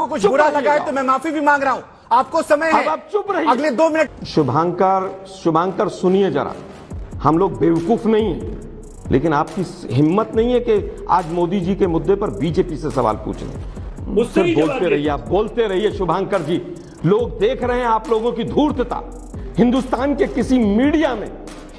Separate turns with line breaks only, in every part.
कुछ बुरा लगा है तो मैं माफी भी मांग रहा हूं। आपको समय है,
आप चुप रहिए।
अगले 2 मिनट।
शुभांकर सुनिए जरा, हम लोग बेवकूफ नहीं है, लेकिन आपकी हिम्मत नहीं है कि आज मोदी जी के मुद्दे पर बीजेपी से सवाल पूछने। मुझसे बोलते रहिए, आप बोलते रहिए शुभांकर जी। लोग देख रहे हैं आप लोगों की धूर्तता। हिंदुस्तान के किसी मीडिया में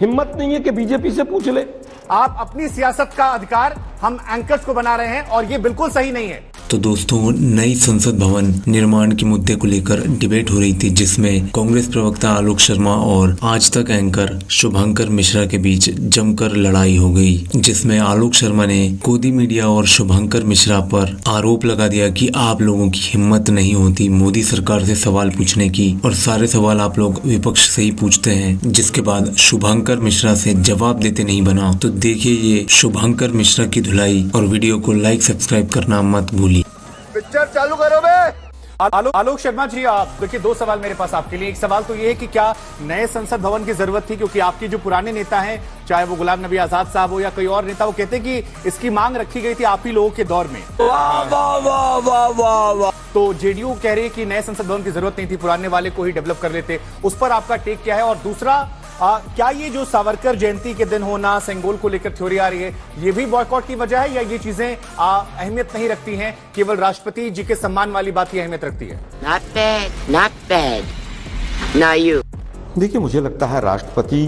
हिम्मत नहीं है कि बीजेपी से पूछ ले।
आप अपनी सियासत का अधिकार हम एंकर्स को बना रहे हैं और ये बिल्कुल सही नहीं है।
तो दोस्तों, नई संसद भवन निर्माण के मुद्दे को लेकर डिबेट हो रही थी, जिसमें कांग्रेस प्रवक्ता आलोक शर्मा और आज तक एंकर शुभांकर मिश्रा के बीच जमकर लड़ाई हो गई, जिसमें आलोक शर्मा ने गोदी मीडिया और शुभांकर मिश्रा पर आरोप लगा दिया कि आप लोगों की हिम्मत नहीं होती मोदी सरकार से सवाल पूछने की, और सारे सवाल आप लोग विपक्ष से ही पूछते हैं। जिसके बाद शुभांकर मिश्रा से जवाब देते नहीं बना। तो देखिए ये शुभांकर मिश्रा की धुलाई, और वीडियो को लाइक सब्सक्राइब करना मत भूलिए।
पिक्चर चालू करो बे। आलोक शर्मा जी, आप देखिए 2 सवाल मेरे पास आपके लिए। एक सवाल तो ये है कि क्या नए संसद भवन की जरूरत थी, क्योंकि आपके जो पुराने नेता हैं, चाहे वो गुलाम नबी आजाद साहब हो या कोई और नेता, वो कहते हैं कि इसकी मांग रखी गई थी आप ही लोगों के दौर में।
वाह वाह वाह वाह वाह वाह।
तो जेडीयू कह रही है कि नए संसद भवन की जरूरत नहीं थी, पुराने वाले को ही डेवलप कर लेते। उस पर आपका टेक क्या है? और दूसरा, क्या ये जो सावरकर जयंती के दिन होना, सेंगोल को लेकर थ्योरी आ रही है, ये भी बॉयकॉट की वजह है, या ये चीजें अहमियत नहीं रखती हैं, केवल राष्ट्रपति जी के सम्मान वाली बात ही अहमियत रखती है?
Not bad. Now you.
देखिए, मुझे लगता है राष्ट्रपति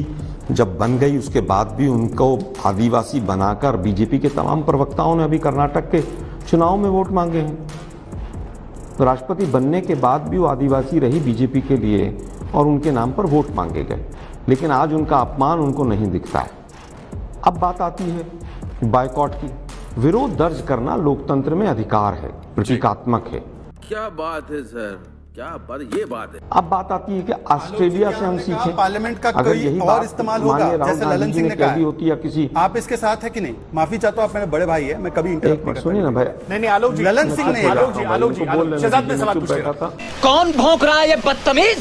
जब बन गई उसके बाद भी उनको आदिवासी बनाकर बीजेपी के तमाम प्रवक्ताओं ने अभी कर्नाटक के चुनाव में वोट मांगे हैं। तो राष्ट्रपति बनने के बाद भी वो आदिवासी रही बीजेपी के लिए और उनके नाम पर वोट मांगे गए, लेकिन आज उनका अपमान उनको नहीं दिखता है। अब बात आती है बायकॉट की। विरोध दर्ज करना लोकतंत्र में अधिकार है, प्रतीकात्मक है।
क्या बात है सर, क्या बात, ये बात है।
अब बात आती है कि ऑस्ट्रेलिया से हम सीखें।
पार्लियामेंट का
अगर यही
और इस्तेमाल होगा, जैसे ललन सिंह ने कहा
होती है किसी,
आप इसके साथ है कि नहीं? माफी चाहता हूं, आप मेरे बड़े भाई है, मैं कभी इंटरप्ट नहीं करता।
सुनिए ना भाई।
नहीं आलोक जी,
ललन सिंह ने
आलोक जी शहजाद ने सवाल पूछ लिया।
कौन भौंक रहा है ये बदतमीज?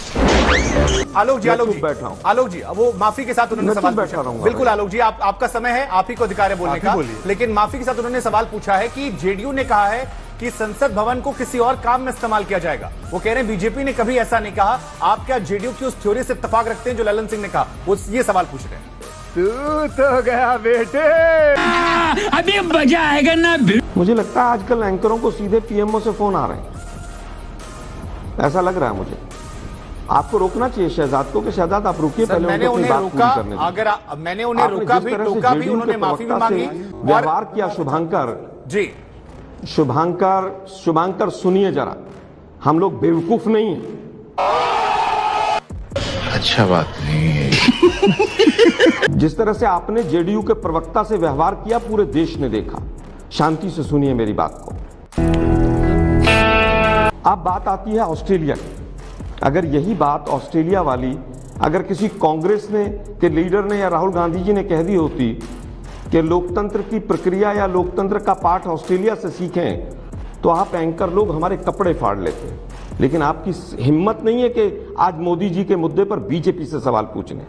आलोक जी वो माफी के साथ उन्होंने सवाल पूछा। बिल्कुल आलोक जी, आपका समय है, आप ही को अधिकार है बोलने का, लेकिन माफी के साथ उन्होंने सवाल पूछा है कि जेडीयू ने कहा है कि संसद भवन को किसी और काम में इस्तेमाल किया जाएगा। वो कह रहे हैं बीजेपी ने कभी ऐसा नहीं कहा। आप क्या जेडीयू की उस थ्योरी से इत्तेफाक रखते हैं जो ललन सिंह ने कहा? वो ये सवाल पूछ रहे हैं।
तू तो गया बेटे, अभी मजा आएगा ना।
मुझे लगता है आजकल एंकरों को सीधे पीएमओ से फोन आ रहे हैं, ऐसा लग रहा है मुझे। आपको रोकना चाहिए शहजाद को कि शहजाद आप रुकिए, पहले
मैंने उन्हें रोका, अगर मैंने उन्हें रोका भी, टोका भी, उन्होंने माफी भी मांगी,
व्यवहार किया। शुभांकर
जी,
शुभांकर सुनिए जरा, हम लोग बेवकूफ नहीं है।
अच्छा बात नहीं है।
जिस तरह से आपने जेडीयू के प्रवक्ता से व्यवहार किया पूरे देश ने देखा। शांति से सुनिए मेरी बात को। अब बात आती है ऑस्ट्रेलिया की। अगर यही बात ऑस्ट्रेलिया वाली अगर किसी कांग्रेस ने के लीडर ने या राहुल गांधी जी ने कह दी होती कि लोकतंत्र की प्रक्रिया या लोकतंत्र का पाठ ऑस्ट्रेलिया से सीखें, तो आप एंकर लोग हमारे कपड़े फाड़ लेते। लेकिन आपकी हिम्मत नहीं है कि आज मोदी जी के मुद्दे पर बीजेपी से सवाल पूछने।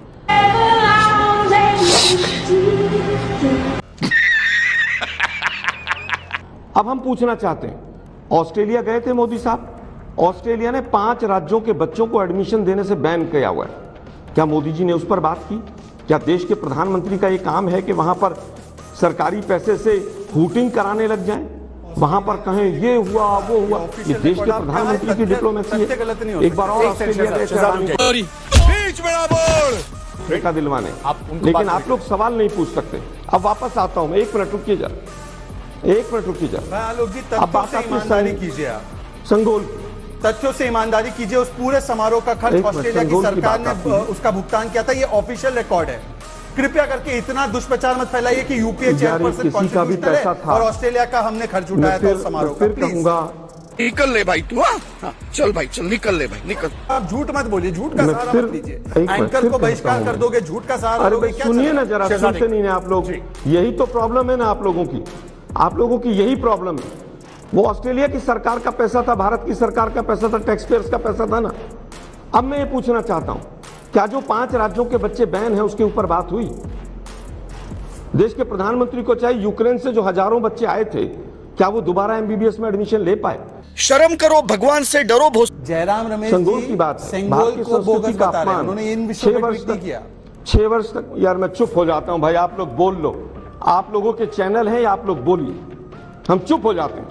अब हम पूछना चाहते हैं, ऑस्ट्रेलिया गए थे मोदी साहब, ऑस्ट्रेलिया ने 5 राज्यों के बच्चों को एडमिशन देने से बैन किया हुआ है। क्या मोदी जी ने उस पर बात की? क्या देश के प्रधानमंत्री का ये काम है कि वहां पर सरकारी पैसे से हूटिंग कराने लग जाएं? वहां पर कहें ये हुआ वो हुआ? ये देश के प्रधानमंत्री की डिप्लोमेसी है। एक बार और ऑस्ट्रेलिया का दिलवाने, लेकिन आप लोग सवाल नहीं पूछ सकते। अब वापस आता हूं मैं, 1 मिनट रुकिए जरा, 1 मिनट रुकिए जरा। अब बात
ईमानदारी कीजिए, आप
संगोल
तथ्यों से ईमानदारी कीजिए। उस पूरे समारोह का खर्च ऑस्ट्रेलिया की सरकार ने उसका भुगतान किया था, ये ऑफिशियल रिकॉर्ड है। कृपया करके इतना दुष्प्रचार मत फैलाइए कि यूपीए चेयरपर्सन कॉन्स्टिट्यूशनल है और ऑस्ट्रेलिया का हमने खर्च उठाया था उस समारोह का।
कहूंगा
निकल ले भाई तू, चल भाई चल, निकल ले भाई निकल।
आप झूठ मत बोलिए, झूठ का सहारा मत लीजिए। एंकर को बहिष्कार कर दोगे, झूठ का सहारा लोगे।
सुनिए ना जरा, सुनते नहीं है आप लोग। यही तो प्रॉब्लम है ना आप लोगों की यही प्रॉब्लम है। वो ऑस्ट्रेलिया की सरकार का पैसा था, भारत की सरकार का पैसा था, टैक्स पेयर्स का पैसा था ना। अब मैं ये पूछना चाहता हूं, क्या जो 5 राज्यों के बच्चे बैन हैं उसके ऊपर बात हुई? देश के प्रधानमंत्री को चाहे यूक्रेन से जो हजारों बच्चे आए थे, क्या वो दोबारा एमबीबीएस में एडमिशन ले पाए?
शर्म करो, भगवान से डरो।
जयराम रमेश
संगोल
जी
की बात
सेंगोल को बोगस बता रहे हैं, उन्होंने इन विषयों पर ट्वीट नहीं किया।
6 वर्ष तक यार मैं चुप हो जाता हूं भाई, आप लोग बोल लो, आप लोगों के चैनल हैं, आप लोग बोलिए, हम चुप हो जाते हैं।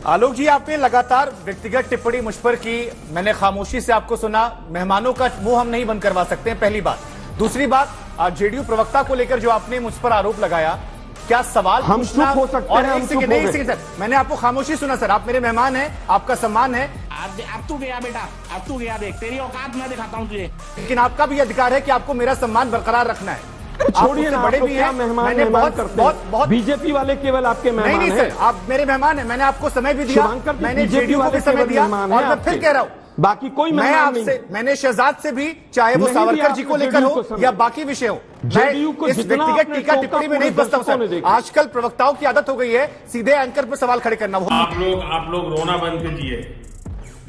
आलोक जी, आपने लगातार व्यक्तिगत टिप्पणी मुझ पर की, मैंने खामोशी से आपको सुना। मेहमानों का मुंह हम नहीं बंद करवा सकते हैं, पहली बात। दूसरी बात, जेडीयू प्रवक्ता को लेकर जो आपने मुझ पर आरोप लगाया, क्या सवाल
हम
पूछना
चुप हो सकते
और
हैं,
एक सेकंड सर, मैंने आपको खामोशी सुना सर, आप मेरे मेहमान हैं, आपका सम्मान है।
अब तू गया बेटा, अब तू गया, देख तेरी औकात मैं दिखाता हूँ तुझे।
लेकिन आपका भी अधिकार है कि आपको मेरा सम्मान बरकरार रखना है।
छोड़िए ना,
बड़े भी हैं, मैंने बहुत
बीजेपी वाले केवल आपके मेहमान
नहीं सर, आप मेरे मेहमान हैं, मैंने आपको समय भी दिया, मैंने जेडीयू को भी समय दिया, और मैं फिर कह रहा हूँ
बाकी कोई
मैं आपसे, मैंने शहजाद से भी, चाहे वो सावरकर जी को लेकर हो या बाकी विषय हो, मैं इस व्यक्तिगत टीका टिप्पणी में नहीं फंसता हूं सर। आजकल प्रवक्ताओं की आदत हो गई है सीधे एंकर पर सवाल खड़े करना।
आप लोग रोना बंद कीजिए,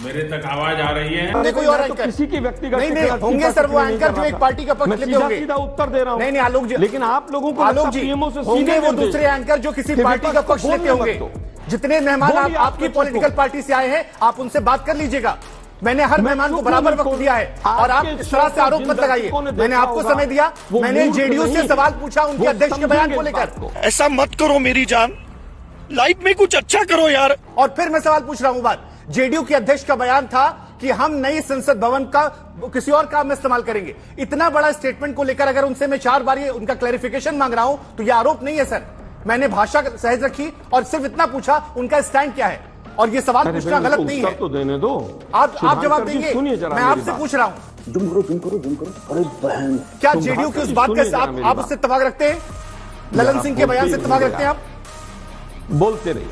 मेरे तक आवाज आ रही है।
कोई और एंकर
किसी की व्यक्तिगत
नहीं होंगे सर, वो एंकर जो एक पार्टी का पक्ष लेते होंगे।
सीधा उत्तर दे रहा हूं।
नहीं आलोक जी,
लेकिन आप लोगों को
आलोक जी होंगे वो दूसरे एंकर जो किसी पार्टी का पक्ष लेते होंगे। जितने मेहमान आपकी पॉलिटिकल पार्टी से आए हैं, आप उनसे बात कर लीजिएगा। मैंने हर मेहमान को बराबर वक्त दिया है, और आप इस तरह से आरोप मत लगाइए। मैंने आपको समय दिया, मैंने जेडीयू से सवाल पूछा उनके अध्यक्ष के बयान को लेकर।
ऐसा मत करो मेरी जान, लाइफ में कुछ अच्छा करो यार।
और फिर मैं सवाल पूछ रहा हूं, बात जेडीयू के अध्यक्ष का बयान था कि हम नई संसद भवन का किसी और काम में इस्तेमाल करेंगे। इतना बड़ा स्टेटमेंट को लेकर अगर उनसे मैं 4 बार उनका क्लैरिफिकेशन मांग रहा हूं तो यह आरोप नहीं है सर। मैंने भाषा सहज रखी और सिर्फ इतना पूछा उनका स्टैंड क्या है, और ये सवाल पूछना गलत नहीं है।
तो देने दो,
आप जवाब देंगे, मैं आपसे पूछ रहा हूं।
जुम करो। अरे बहन,
क्या जेडीयू की उस बात का आप उससे इत्तेफाक रखते हैं? ललन सिंह के बयान से इत्तेफाक रखते हैं आप?
बोलते रहिए,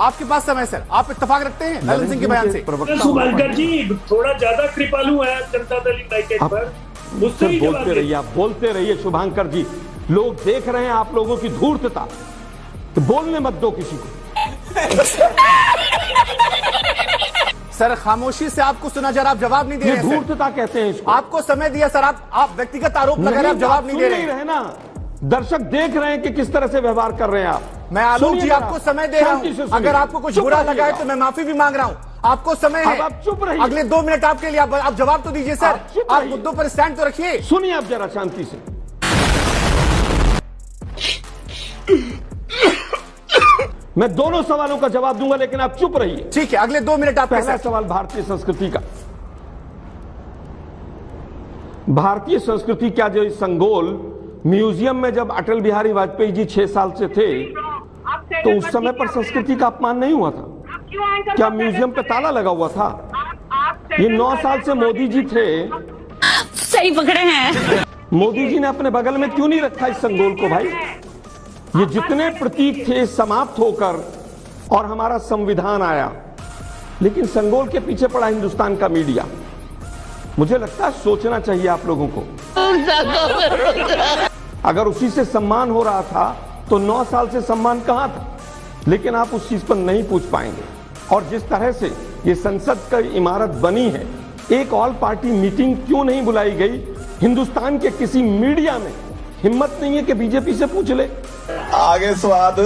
आपके पास समय सर, आप इत्तेफाक रखते हैं ललन सिंह के बयान से?
शुभंकर जी थोड़ा ज्यादा कृपालु है जनता दल यूनाइटेड पर, मुझसे ही
बोलते रहिए, आप बोलते रहिए शुभंकर जी। लोग देख रहे हैं आप लोगों की धूर्तता, तो बोलने मत दो किसी को।
सर खामोशी से आपको सुना जा रहा, आप जवाब नहीं दे रहे हैं।
धूर्तता कहते हैं इसको।
आपको समय दिया सर, आप व्यक्तिगत आरोप लगा रहे हैं, आप जवाब नहीं दे रहे
ना। दर्शक देख रहे हैं कि किस तरह से व्यवहार कर रहे हैं आप।
मैं आलोक जी आपको समय दे रहा हूं, अगर आपको कुछ बुरा लगा है तो मैं माफी भी मांग रहा हूं। आपको समय है,
आप चुप रहिए।
अगले 2 मिनट आपके लिए, आप जवाब तो दीजिए सर, आप मुद्दों पर स्टैंड तो रखिए।
सुनिए आप जरा शांति से। मैं दोनों सवालों का जवाब दूंगा, लेकिन आप चुप रहिए।
ठीक है, अगले 2 मिनट आप।
पहला सवाल भारतीय संस्कृति का। भारतीय संस्कृति क्या, जो संगोल म्यूजियम में जब अटल बिहारी वाजपेयी जी 6 साल से थे तो उस समय पर संस्कृति का अपमान नहीं हुआ था? क्या म्यूजियम पे ताला लगा हुआ था? ये 9 साल से मोदी जी थे,
सही पकड़े हैं।
मोदी जी ने अपने बगल में क्यों नहीं रखा इस संगोल को भाई? ये जितने प्रतीक थे समाप्त होकर और हमारा संविधान आया, लेकिन संगोल के पीछे पड़ा हिंदुस्तान का मीडिया। मुझे लगता है सोचना चाहिए आप लोगों को। अगर उसी से सम्मान हो रहा था तो 9 साल से सम्मान कहां था? लेकिन आप उस चीज पर नहीं पूछ पाएंगे। और जिस तरह से ये संसद की इमारत बनी है, एक ऑल पार्टी मीटिंग क्यों नहीं बुलाई गई? हिंदुस्तान के किसी मीडिया में हिम्मत नहीं है कि बीजेपी से पूछ ले।
आगे स्वाद,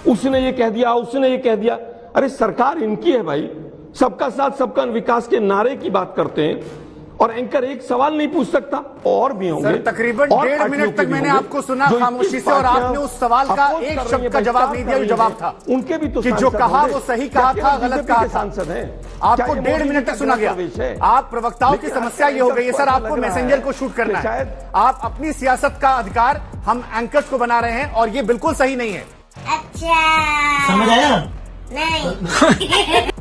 उसने ये कह दिया, उसने ये कह दिया। अरे सरकार इनकी है भाई, सबका साथ सबका विकास के नारे की बात करते हैं और एंकर एक सवाल नहीं पूछ सकता। और भी होंगे
सर, तकरीबन 1.5 मिनट तक मैंने आपको सुना खामोशी से, और आपने उस सवाल का एक शब्द का जवाब नहीं दिया। जो जवाब था
उनके भी तो
कि जो कहा वो सही कहा था, गलत कहा था।
सांसद है,
आपको 1.5 मिनट तक सुना गया। आप प्रवक्ताओं की समस्या ये हो गई है सर, आपको मैसेंजर को शूट करना है। आप अपनी सियासत का अधिकार हम एंकर्स को बना रहे हैं, और ये बिल्कुल सही नहीं है।
अच्छा समझ आया? नहीं